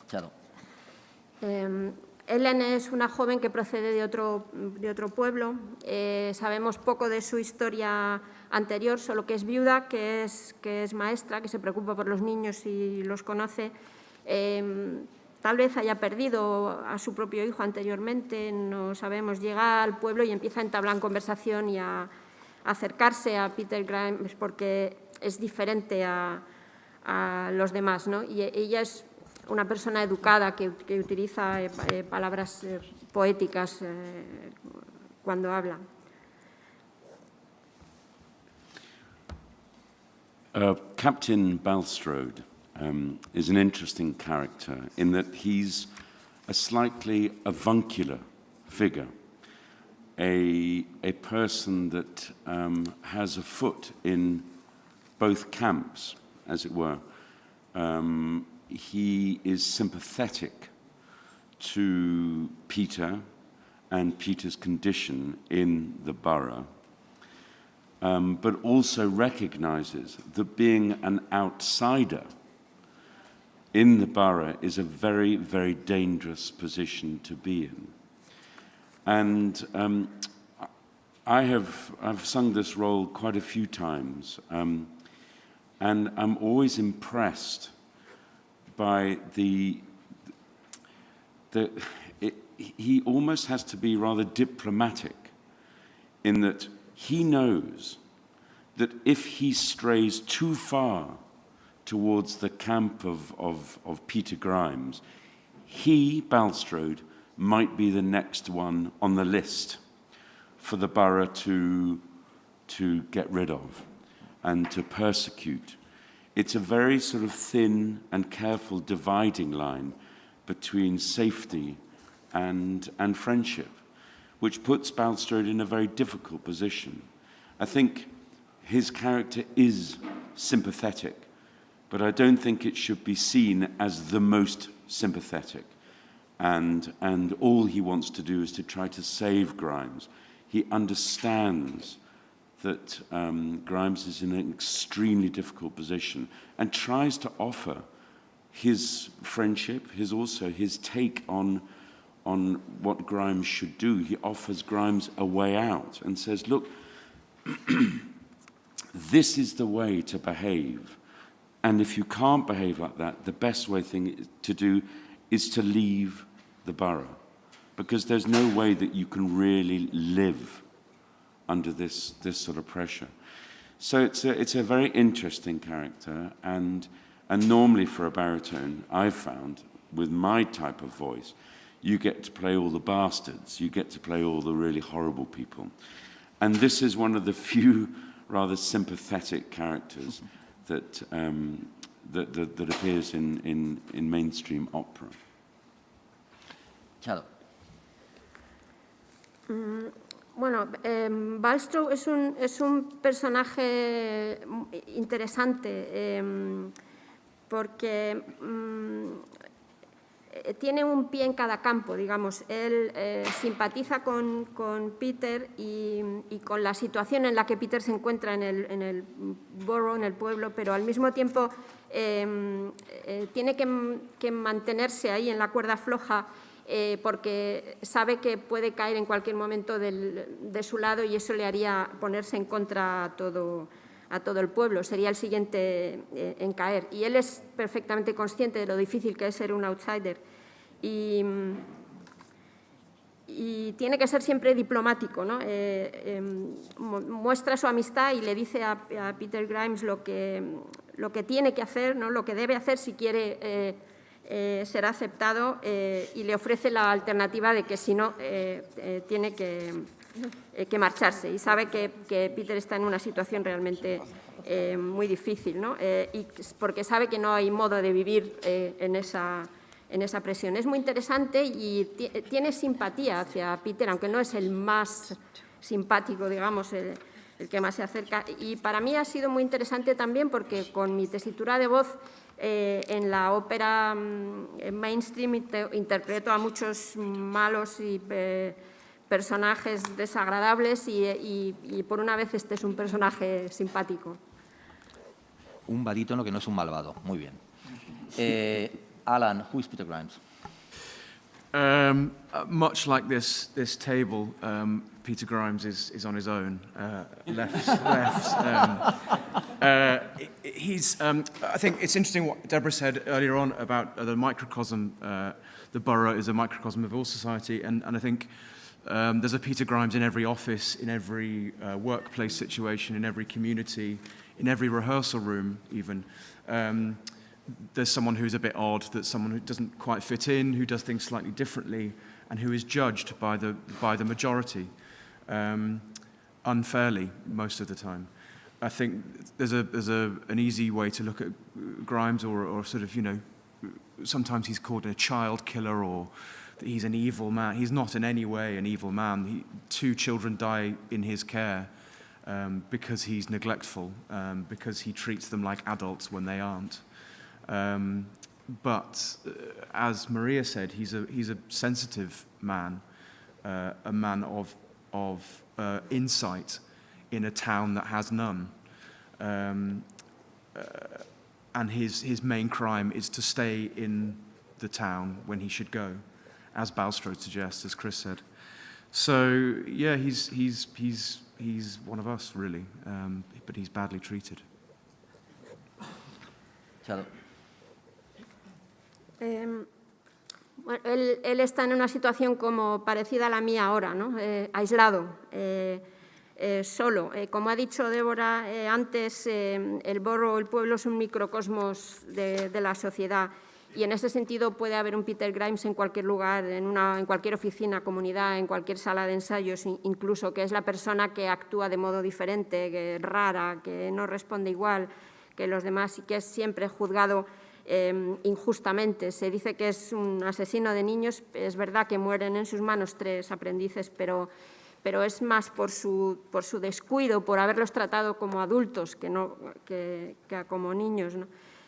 Claro. Ellen es una joven que procede de otro pueblo. Sabemos poco de su historia anterior, solo que es viuda, que es maestra, que se preocupa por los niños y los conoce. Tal vez haya perdido a su propio hijo anteriormente, no sabemos. Llega al pueblo y empieza a entablar conversación y a acercarse a Peter Grimes porque es diferente a los demás, ¿no? Y ella es una persona educada que utiliza palabras poéticas cuando habla. Captain Bulstrode is an interesting character in that he's a slightly avuncular figure, a person that has a foot in both camps, as it were. He is sympathetic to Peter and Peter's condition in the borough, but also recognizes that being an outsider in the borough is a very, very dangerous position to be in. And I've sung this role quite a few times, and I'm always impressed by he almost has to be rather diplomatic in that he knows that if he strays too far towards the camp of Peter Grimes, he, Bulstrode, might be the next one on the list for the borough to get rid of and to persecute. It's a very sort of thin and careful dividing line between safety and friendship, which puts Bulstrode in a very difficult position. I think his character is sympathetic, but I don't think it should be seen as the most sympathetic. And all he wants to do is to try to save Grimes. He understands that Grimes is in an extremely difficult position and tries to offer his friendship, his take on on what Grimes should do. He offers Grimes a way out and says, look, this is the way to behave. And if you can't behave like that, the best thing to do is to leave the borough, because there's no way that you can really live under this sort of pressure. So it's a very interesting character, and normally for a baritone, I've found, with my type of voice, you get to play all the bastards, you get to play all the really horrible people. And this is one of the few rather sympathetic characters that appears in mainstream opera. Chado. Bueno, Bulstrode es un personaje interesante porque tiene un pie en cada campo, digamos. Él simpatiza con Peter y con la situación en la que Peter se encuentra en el borough, en el pueblo, pero al mismo tiempo tiene que mantenerse ahí en la cuerda floja porque sabe que puede caer en cualquier momento de su lado y eso le haría ponerse en contra a todo el pueblo, sería el siguiente en caer. Y él es perfectamente consciente de lo difícil que es ser un outsider y tiene que ser siempre diplomático, ¿no? Muestra su amistad y le dice a Peter Grimes lo que tiene que hacer, ¿no? Lo que debe hacer si quiere ser aceptado y le ofrece la alternativa de que si no tiene que marcharse, y sabe que Peter está en una situación realmente muy difícil, ¿no? Y porque sabe que no hay modo de vivir en esa presión. Es muy interesante y tiene simpatía hacia Peter, aunque no es el más simpático, digamos, el que más se acerca. Y para mí ha sido muy interesante también porque con mi tesitura de voz en la ópera mainstream interpreto a muchos malos y personajes desagradables y por una vez este es un personaje simpático. Un barítono que no es un malvado. Muy bien. Alan, who is Peter Grimes? Much like this table, Peter Grimes is on his own, left. He's. I think it's interesting what Deborah said earlier on about the microcosm. The borough is a microcosm of all society, and I think there's a Peter Grimes in every office, in every workplace situation, in every community, in every rehearsal room, even. There's someone who's a bit odd, that's someone who doesn't quite fit in, who does things slightly differently, and who is judged by the majority unfairly most of the time. I think there's an easy way to look at Grimes, or sort of, you know, sometimes he's called a child killer or that he's an evil man. He's not in any way an evil man. 2 children die in his care because he's neglectful, because he treats them like adults when they aren't. But as Maria said, he's a sensitive man, a man of insight in a town that has none. And his main crime is to stay in the town when he should go, as Bulstrode suggests, as Chris said. So yeah, he's one of us really, but he's badly treated. Chado. Bueno, él está en una situación como parecida a la mía ahora, ¿no? Aislado, solo. Como ha dicho Débora antes, el borough, el pueblo es un microcosmos de la sociedad y en ese sentido puede haber un Peter Grimes en cualquier lugar, en cualquier oficina, comunidad, en cualquier sala de ensayos, incluso, que es la persona que actúa de modo diferente, que es rara, que no responde igual que los demás y que es siempre juzgado injustamente. Se dice que es un asesino de niños, es verdad que mueren en sus manos 3 aprendices, pero es más por su descuido, por haberlos tratado como adultos que como niños, ¿no?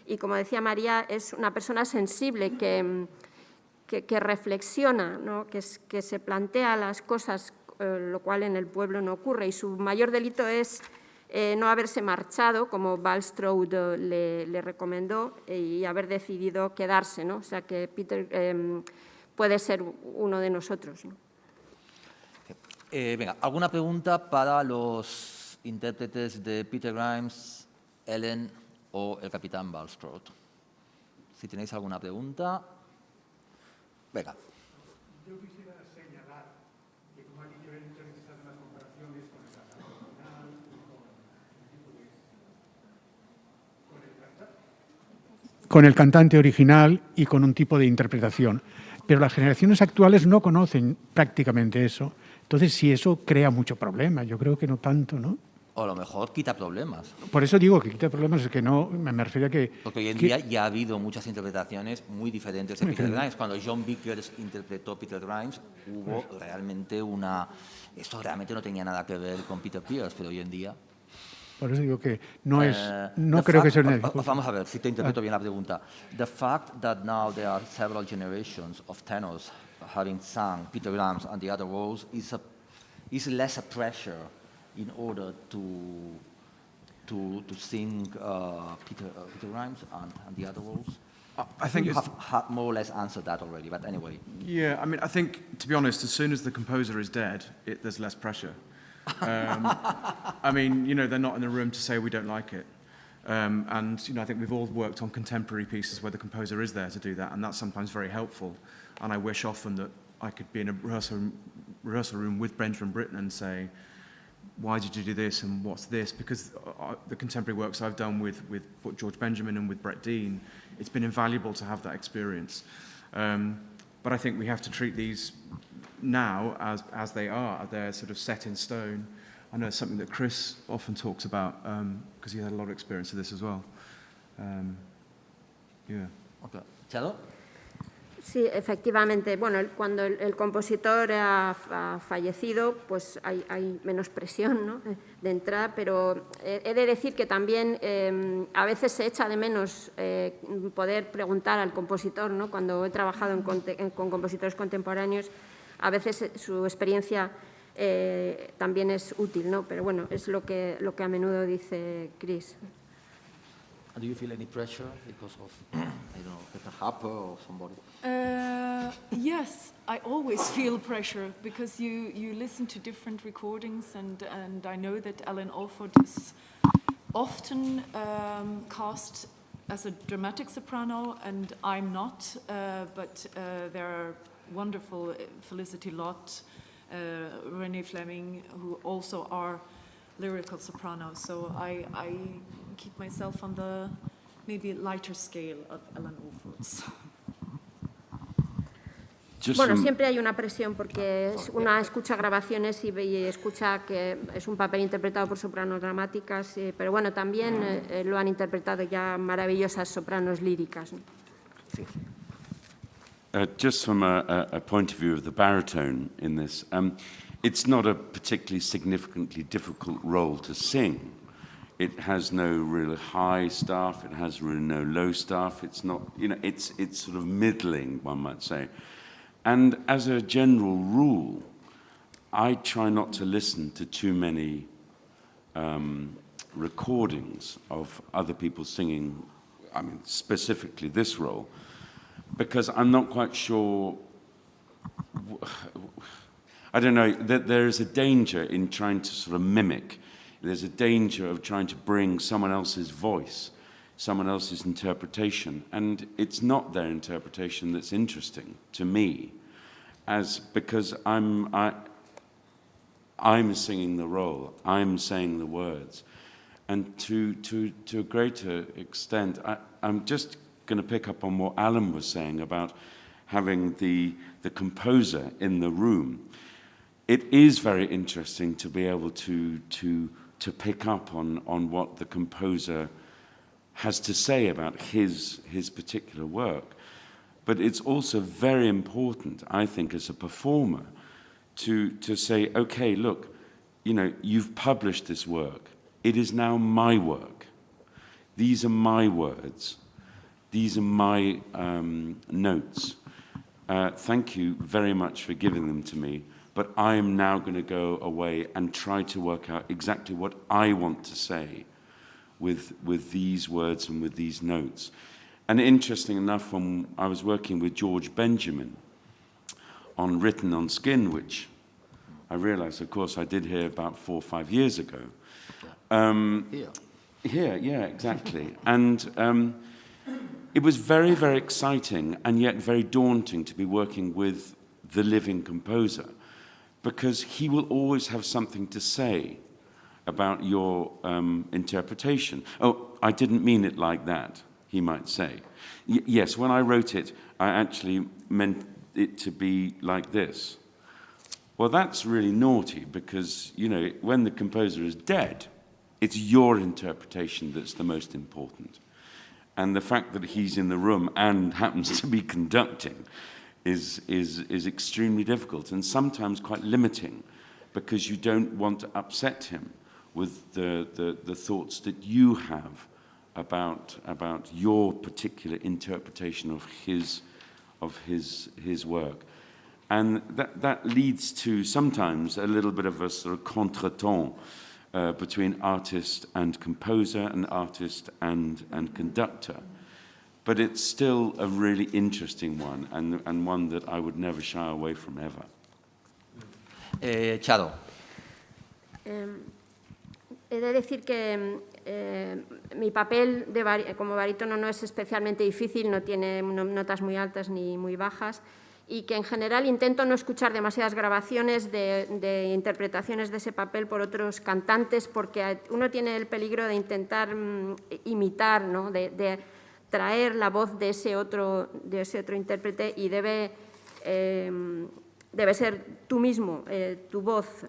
Y como decía María, es una persona sensible que reflexiona, ¿no? que se plantea las cosas, lo cual en el pueblo no ocurre, y su mayor delito es no haberse marchado, como Bulstrode le recomendó, y haber decidido quedarse, ¿no? O sea que puede ser uno de nosotros, ¿no? Venga, ¿alguna pregunta para los intérpretes de Peter Grimes, Ellen o el capitán Bulstrode? Si tenéis alguna pregunta, venga. Yo quisiera señalar que, como ha dicho él, muchas veces hacen las comparaciones con el cantante original, con el cantante original y con un tipo de interpretación. Pero las generaciones actuales no conocen prácticamente eso. Entonces, sí, eso crea mucho problema. Yo creo que no tanto, ¿no? O a lo mejor quita problemas. Por eso digo que quita problemas, es que no, me refiero a que... Porque hoy en día ya ha habido muchas interpretaciones muy diferentes de Peter Grimes. Cuando John Vickers interpretó Peter Grimes, hubo realmente una... Esto realmente no tenía nada que ver con Peter Pears, pero hoy en día... Por eso digo que no es... No creo que sea una dificultad. Vamos a ver, si te interpreto bien la pregunta. The fact that now there are several generations of tenors having sung Peter Grimes and the other roles is less a pressure in order to sing Peter Grimes and the other roles? I think you have more or less answered that already, but anyway. Yeah, I mean, I think, to be honest, as soon as the composer is dead, there's less pressure. I mean, you know, they're not in the room to say we don't like it. And, you know, I think we've all worked on contemporary pieces where the composer is there to do that, and that's sometimes very helpful. And I wish often that I could be in a rehearsal room with Benjamin Britten and say, why did you do this and what's this? Because the contemporary works I've done with George Benjamin and with Brett Dean, it's been invaluable to have that experience. But I think we have to treat these now as they are. They're sort of set in stone. I know it's something that Chris often talks about because he had a lot of experience of this as well. Yeah. Okay. Chalo? Sí, efectivamente. Bueno, cuando el compositor ha fallecido, pues hay menos presión, ¿no?, de entrada, pero he de decir que también a veces se echa de menos poder preguntar al compositor, ¿no? Cuando he trabajado con compositores contemporáneos, a veces su experiencia también es útil, ¿no? Pero bueno, es lo que a menudo dice Chris. Do you feel any pressure because of, I don't know, Peter Harper or somebody? Yes, I always feel pressure because you listen to different recordings, and I know that Alan Alford is often cast as a dramatic soprano, and I'm not, but there are wonderful Felicity Lott, Renee Fleming, who also are lyrical sopranos. So I keep myself on the maybe lighter scale of Alan Alford's. Bueno, siempre hay una presión porque una escucha grabaciones y escucha que es un papel interpretado por sopranos dramáticas, pero bueno, también lo han interpretado ya maravillosas sopranos líricas, ¿no? Sí. Just from a point of view of the baritone in this, it's not a particularly significantly difficult role to sing. It has no real high staff, it has really no low staff. It's not, you know, it's sort of middling, one might say. And as a general rule, I try not to listen to too many recordings of other people singing, I mean, specifically this role, because I'm not quite sure, I don't know, that there is a danger in trying to sort of mimic. There's a danger of trying to bring someone else's voice, someone else's interpretation, and it's not their interpretation that's interesting to me, because I'm singing the role, I'm saying the words, and to a greater extent, I'm just going to pick up on what Alan was saying about having the composer in the room. It is very interesting to be able to pick up on what the composer has to say about his particular work. But it's also very important, I think, as a performer, to say, okay, look, you know, you've published this work. It is now my work. These are my words. These are my notes. Thank you very much for giving them to me. But I am now going to go away and try to work out exactly what I want to say with these words and with these notes. And interesting enough, when I was working with George Benjamin, on Written on Skin, which I realized, of course, I did hear about 4 or 5 years ago. Here, yeah, exactly. And it was very, very exciting and yet very daunting to be working with the living composer, because he will always have something to say about your interpretation. Oh, I didn't mean it like that, he might say. Yes, when I wrote it, I actually meant it to be like this. Well, that's really naughty, because, you know, when the composer is dead, it's your interpretation that's the most important. And the fact that he's in the room and happens to be conducting is extremely difficult and sometimes quite limiting, because you don't want to upset him with the thoughts that you have about your particular interpretation of his work. And that leads to sometimes a little bit of a sort of contretemps between artist and composer and artist and conductor. But it's still a really interesting one, and one that I would never shy away from ever. Charo. He de decir que mi papel como barítono no es especialmente difícil, no tiene notas muy altas ni muy bajas, y que en general intento no escuchar demasiadas grabaciones de interpretaciones de ese papel por otros cantantes, porque uno tiene el peligro de intentar imitar, ¿no? de traer la voz de ese otro intérprete, y debe ser tú mismo, tu voz,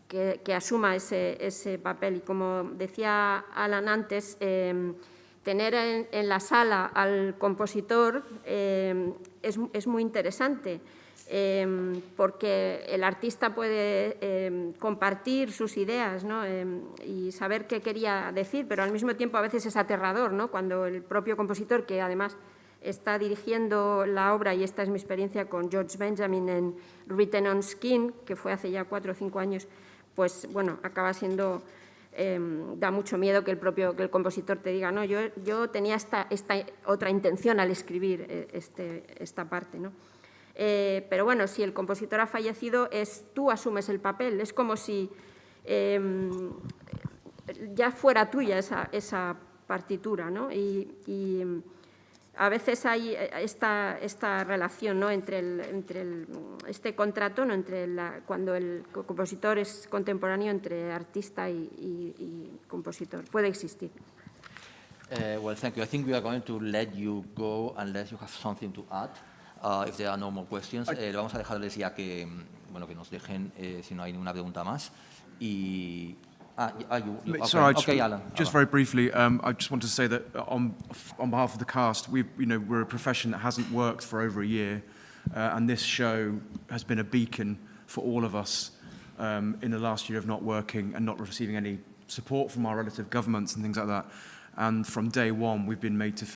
que asuma ese papel. Y como decía Alan antes, tener en la sala al compositor es muy interesante, porque el artista puede compartir sus ideas, ¿no? Y saber qué quería decir, pero al mismo tiempo a veces es aterrador, ¿no? Cuando el propio compositor, que además está dirigiendo la obra, y esta es mi experiencia con George Benjamin en Written on Skin, que fue hace ya 4 o 5 años, pues bueno, acaba siendo... da mucho miedo que el compositor te diga, no, yo tenía esta otra intención al escribir esta parte, ¿no? Pero bueno, si el compositor ha fallecido, tú asumes el papel, es como si ya fuera tuya esa partitura, ¿no? Y a veces hay esta relación, ¿no? entre este contrato, ¿no? Cuando el compositor es contemporáneo, entre artista y compositor. Puede existir. Well, thank you. I think we are going to let you go unless you have something to add. If there are no more questions, lo vamos a dejarles ya que, bueno, que nos dejen si no hay ninguna pregunta más. Y Sorry, Alan. Just very briefly, I just want to say that on behalf of the cast, we're a profession that hasn't worked for over a year, and this show has been a beacon for all of us in the last year of not working and not receiving any support from our relative governments and things like that. And from day one, we've been made to